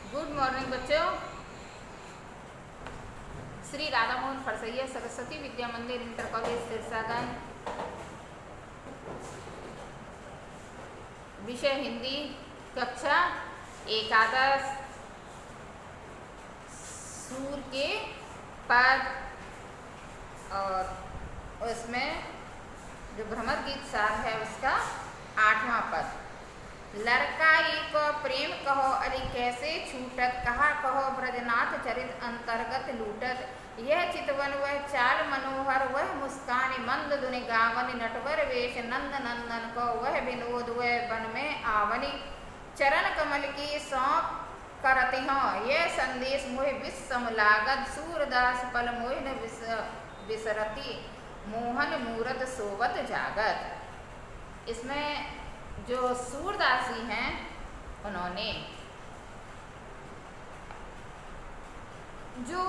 Good morning बच्चों। श्री राधा मोहन फरसैया सरस्वती विद्या मंदिर inter college Sirsaganj, विषय हिंदी, कक्षा एकादश, सूर के पद और उसमें जो भ्रमर गीत सार है उसका 8वां पद। लड़काई को प्रेम कहो अरि कैसे छूटत, कहा कहो ब्रजनाथ चरित अंतर्गत लूटत। यह चितवन वह चाल मनोहर, वह मुस्कान मंद धुनि गावन, नटवर वेश नंद नंदन को वह विनोद, वह वन में आवनी। चरण कमल की सौंप करति हो, यह संदेश मोहि विस्सम लागत, सूरदास पल मोहि न विसरति, मोहन मूरत सोवत जागत। इसमें जो सूरदासी हैं उन्होंने जो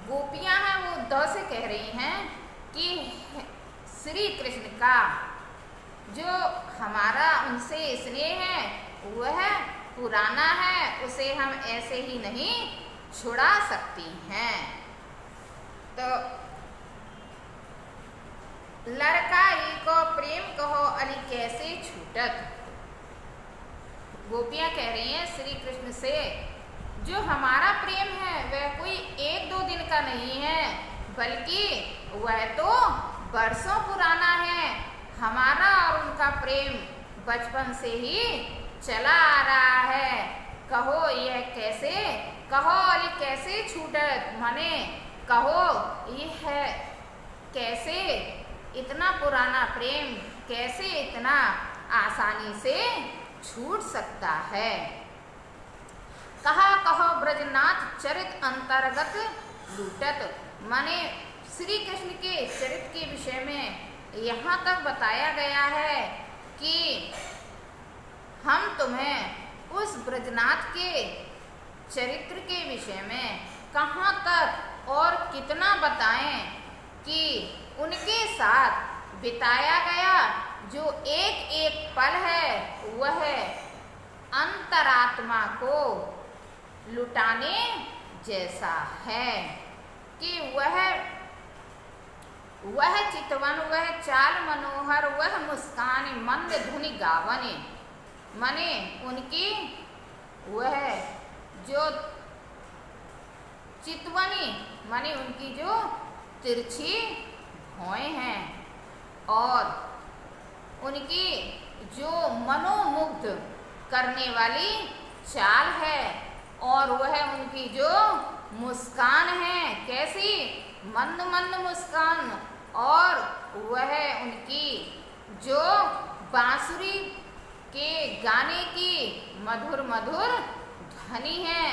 गोपियां हैं वो द से कह रही हैं कि श्री कृष्ण का जो हमारा उनसे स्नेह है वह पुराना है, उसे हम ऐसे ही नहीं छुड़ा सकती हैं। तो लड़काई को प्रेम कहो अरि कैसे छूटत, गोपियां कह रही हैं श्री कृष्ण से जो हमारा प्रेम है वह कोई 1-2 दिन का नहीं है, बल्कि वह तो बरसों पुराना है। हमारा और उनका प्रेम बचपन से ही चला आ रहा है। कहो यह कैसे, कहो अरि कैसे छूटत, माने कहो यह है कैसे, इतना पुराना प्रेम कैसे इतना आसानी से छूट सकता है। कहा कहो ब्रजनाथ चरित अंतर्गत लूटत, माने श्री कृष्ण के चरित्र के विषय में यहाँ तक बताया गया है कि हम तुम्हें उस ब्रजनाथ के चरित्र के विषय में कहाँ तक और कितना बताएं कि उनके साथ बिताया गया जो एक एक पल है वह अंतरात्मा को लुटाने जैसा है कि वह चितवन, वह चाल मनोहर, वह मुस्कान मंद धुनि गावन, माने उनकी वह जो चितवनी माने उनकी जो तिरछी भौएं हैं और उनकी जो मनोमुग्ध करने वाली चाल है और वह उनकी जो मुस्कान है कैसी मंद मंद मुस्कान, और वह उनकी जो बांसुरी के गाने की मधुर मधुर ध्वनि है,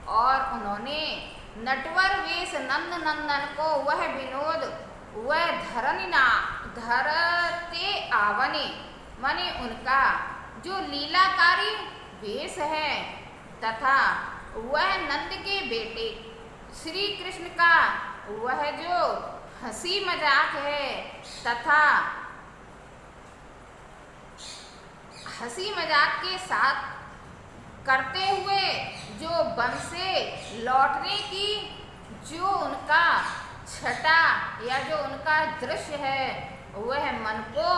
और उन्होंने नटवर वेश नंद नंदन को वह विनोद, वह धरते आवनी, माने उनका जो लीलाकारी वेश है तथा वह नंद के बेटे श्री कृष्ण का वह जो हंसी मजाक है तथा हंसी मजाक के साथ करते हुए जो वन से लौटने की जो उनका छटा या जो उनका दृश्य है वह मन को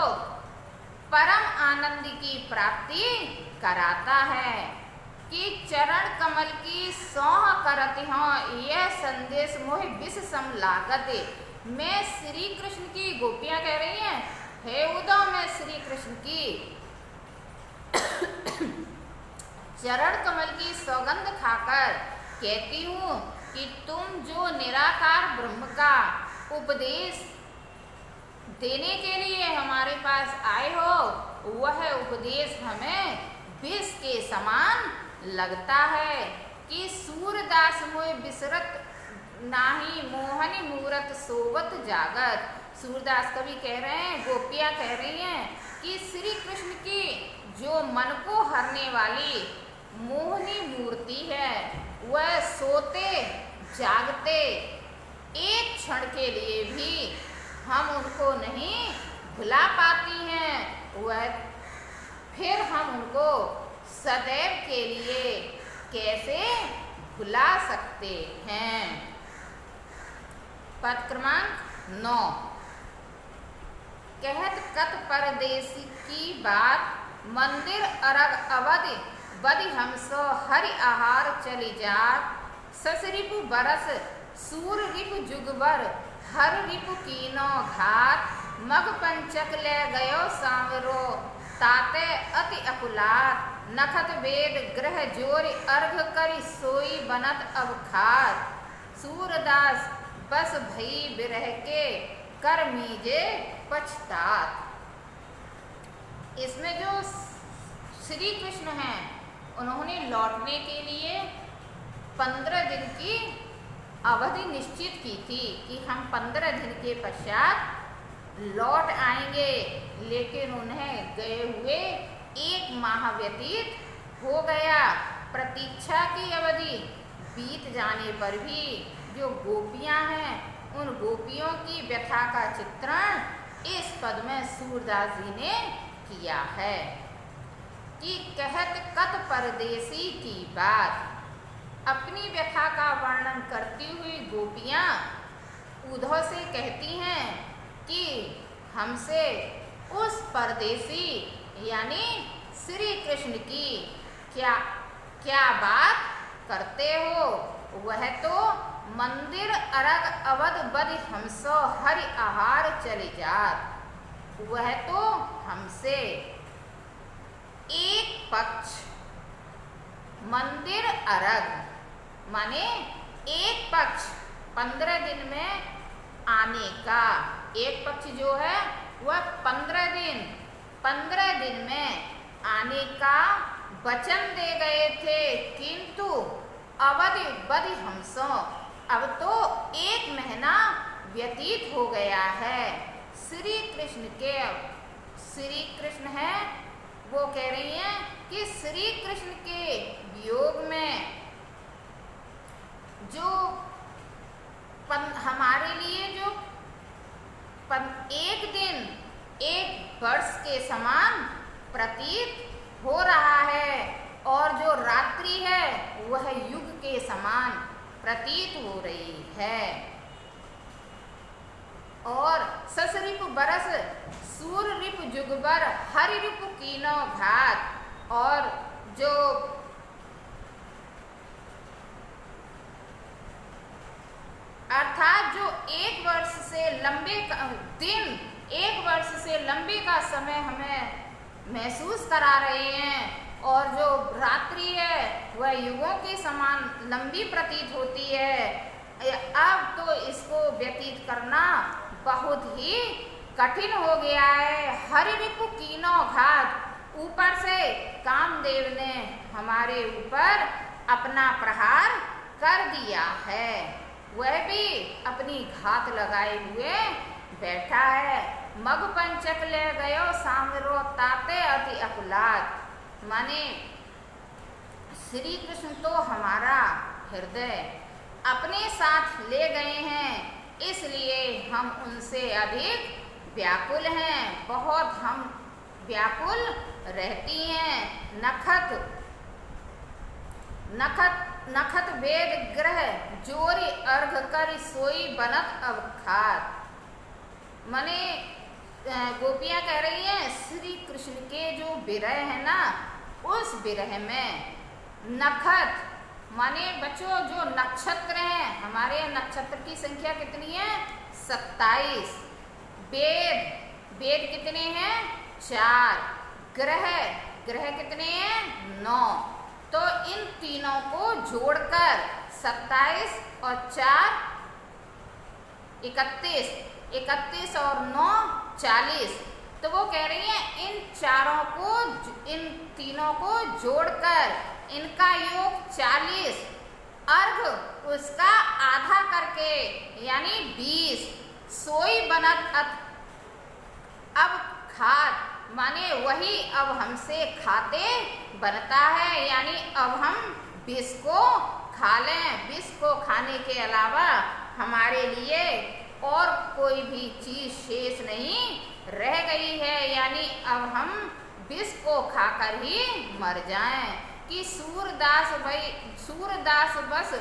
परम आनंद की प्राप्ति कराता है कि चरण कमल की सौह करति हो, यह संदेश मोहि विष सम लागत। मैं श्री कृष्ण की, गोपियां कह रही हैं हे उद्धव, मैं श्री कृष्ण की चरण कमल की सौगंध खाकर कहती हूँ कि तुम जो निराकार ब्रह्म का उपदेश देने के लिए हमारे पास आए हो वह उपदेश हमें विष के समान लगता है कि सूरदास मोहि बिसरत नाही, मोहनी मूरत सोवत जागत। सूरदास कवि कह रहे हैं, गोपियां कह रही हैं कि श्री कृष्ण की जो मन को हरने वाली मोहनी मूर्ति है वह सोते जागते एक क्षण के लिए भी हम उनको नहीं भुला पाती हैं, वह फिर हम उनको सदैव के लिए कैसे भुला सकते हैं। पद क्रमांक 9। कहत कत परदेसी की बात, मंदिर अरग अवधि बदि हमसो हरि आहार चली जात। सस रिपु बरस सूर रिपु जुगबर, हर रिपु कीनो घात। मग पंचक ले गयो सांवरो, ताते अति अकुलात। नखत वेद ग्रह जोरि अर्घ करि, सोई बनत अब खात। सूरदास बस भई बिरह के, कर मीजे पछतात। इसमें जो श्री कृष्ण हैं उन्होंने लौटने के लिए 15 दिन की अवधि निश्चित की थी कि हम 15 दिन के पश्चात लौट आएंगे, लेकिन उन्हें गए हुए 1 माह व्यतीत हो गया। प्रतीक्षा की अवधि बीत जाने पर भी जो गोपियां हैं उन गोपियों की व्यथा का चित्रण इस पद में सूरदास जी ने किया है कि कहत कत परदेसी की बात। अपनी व्यथा का वर्णन करती हुई गोपियां उद्धव से कहती हैं कि हमसे उस परदेसी यानी श्री कृष्ण की क्या बात करते हो। वह तो मंदिर अरग अवध बदि हमसो हरि आहार चली जात। वह तो हमसे एक पक्ष मंदिर अरग माने एक पक्ष 15 दिन में आने का, एक पक्ष जो है वह 15 दिन में आने का वचन दे गए थे, किंतु अवधि बदि हमसो अब तो 1 महीना व्यतीत हो गया है। श्री कृष्ण है वो कह रही हैं कि श्री कृष्ण के वियोग में जो हमारे लिए जो 1 दिन 1 वर्ष के समान प्रतीत हो रहा है और जो रात्रि है वह युग के समान प्रतीत हो रही है। और सस रिपु बरस सूर रिपु जुगबर, हरि रिपु कीनो घात। और जो अर्थात जो 1 वर्ष से लंबे दिन 1 वर्ष से लंबे का समय हमें महसूस करा रहे हैं और जो रात्रि है वह युगों के समान लंबी प्रतीत होती है। अब तो इसको व्यतीत करना बहुत ही कठिन हो गया है। हरि रिपु कीनो घात, ऊपर से कामदेव ने हमारे ऊपर अपना प्रहार कर दिया है, वह भी अपनी घात लगाए हुए बैठा है। मग पंचक ले गयो सांवरो, ताते अति अकुलात। माने श्री कृष्ण तो हमारा हृदय अपने साथ ले गए हैं, इसलिए हम उनसे अधिक व्याकुल हैं, बहुत हम व्याकुल रहती हैं। नखत वेद ग्रह जोरी अर्घ कर, सोई बनत अब खात। माने गोपियां कह रही हैं श्री कृष्ण के जो विरह है ना, उस विरह में नखत माने बच्चों जो नक्षत्र हैं, हमारे नक्षत्र की संख्या कितनी है? 27। वेद कितने हैं? 4। ग्रह कितने हैं? 9। तो इन तीनों को जोड़कर 27 और 4 31, 31 और 9 40। तो वो कह रही हैं इन तीनों को जोड़कर इनका योग 40, अर्घ उसका आधा करके यानी 20। सोई बनत अब खात, माने वही अब हमसे खाते बनता है, यानी अब हम विष को खा लें। विष को खाने के अलावा हमारे लिए और कोई भी चीज शेष नहीं रह गई है, यानी अब हम विष को खाकर ही मर जाएं। कि सूरदास बस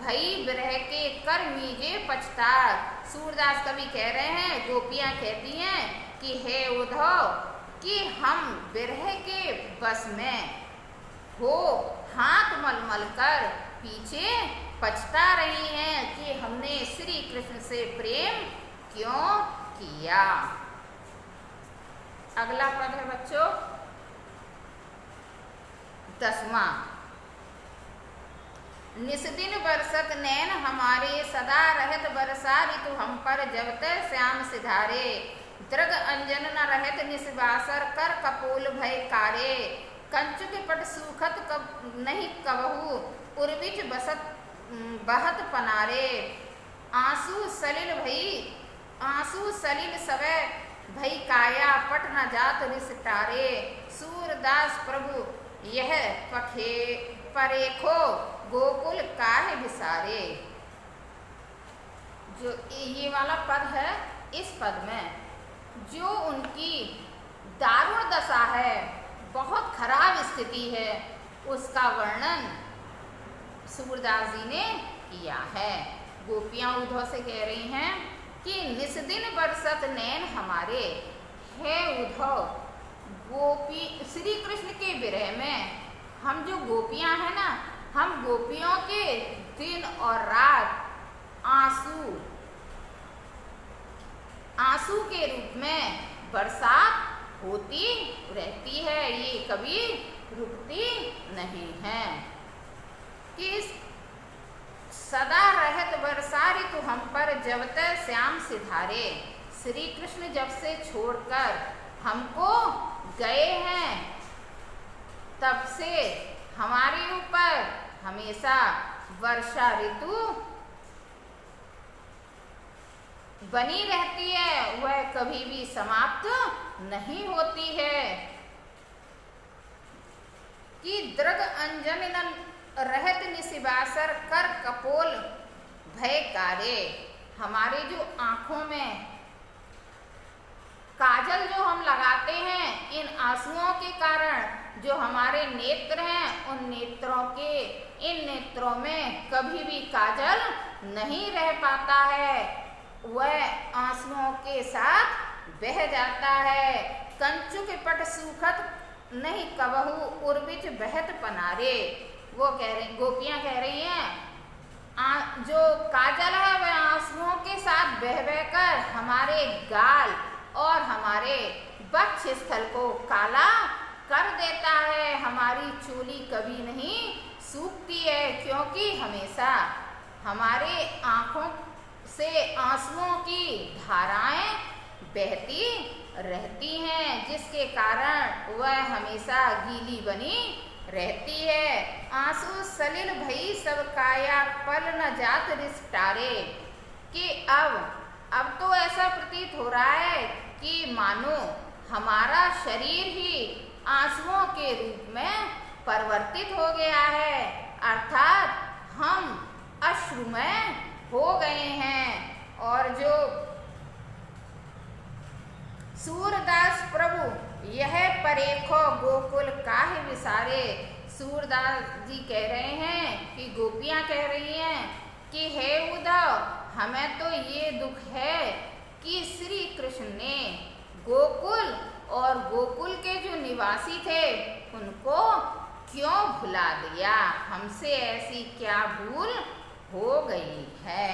भई बिरह के कर मीजे पछतार। सूरदास कवि कह रहे हैं, गोपियां कहती हैं कि हे उद्धव कि हम बिरह के बस में हो हाथ मलमल कर पीछे पछता रही हैं कि हमने श्री कृष्ण से प्रेम क्यों किया। अगला पद है बच्चों 10वां। निस्दिन बरसत नैन हमारे, सदा रहत बरसा ऋतु हम पर, जब तय श्याम सिधारे। दृग अंजन न रहत निस्बासर, कर कपोल भय कारे। कंचुक पट सूखत कब नहीं कबहू, उर्विच बसत बहत पनारे। आंसू सलिल सवै भई काया, पट न जात रिसटारे। सूरदास प्रभु यह परेखो, गोकुल काहे विसारे। जो ये वाला पद है, इस पद में जो उनकी दारुण दशा है, बहुत खराब स्थिति है, उसका वर्णन सूरदास जी ने किया है। गोपियां उद्धव से कह रही हैं कि निस्दिन बरसत नैन हमारे, हे उद्धव गोपी श्री कृष्ण के विरह में हम जो गोपियां हैं ना, हम गोपियों के दिन और रात आंसू के रूप में बरसात होती रहती है, ये कभी रुकती नहीं है। कि सदा रहत बरसा ऋतु हम पर, जब तक श्याम सिधारे। श्री कृष्ण जब से छोड़कर हमको गए हैं, तब से हमारे ऊपर हमेशा वर्षा ऋतु बनी रहती है, वह कभी भी समाप्त नहीं होती है। कि दृग अंजन न रहत निसिबासर, कर कपोल भय कारे। हमारे जो आंखों में काजल जो हम लगाते हैं, इन आंसुओं के कारण जो हमारे नेत्र हैं, उन इन नेत्रों में कभी भी काजल नहीं रह पाता है, वह आंसुओं के साथ बह जाता है। कंचु के पट सूखत नहीं कबहू, उर्विच बहत पनारे। वो कह रही, गोपियां कह रही हैं जो काजल है वह आंसुओं के साथ बह बहकर हमारे गाल और हमारे वक्ष स्थल को काला कर देता है। हमारी चोली कभी नहीं सूखती है, क्योंकि हमेशा हमारे आंखों से आंसुओं की धाराएं बहती रहती हैं, जिसके कारण वह हमेशा गीली बनी रहती है। आंसू सलिल भई सब काया, पल न जात रिसटारे। कि अब तो ऐसा प्रतीत हो रहा है कि मानो हमारा शरीर ही आंसुओं के रूप में परिवर्तित हो गया है, अर्थात हम अश्रुमय हो गए हैं। और जो सूरदास प्रभु यह परेखो, गोकुल काहे विसारे। सूरदास जी कह रहे हैं कि गोपियां कह रही हैं कि हे उद्धव, हमें तो ये दुख है कि श्री कृष्ण ने गोकुल और गोकुल के जो निवासी थे उनको क्यों भुला दिया, हमसे ऐसी क्या भूल हो गई है।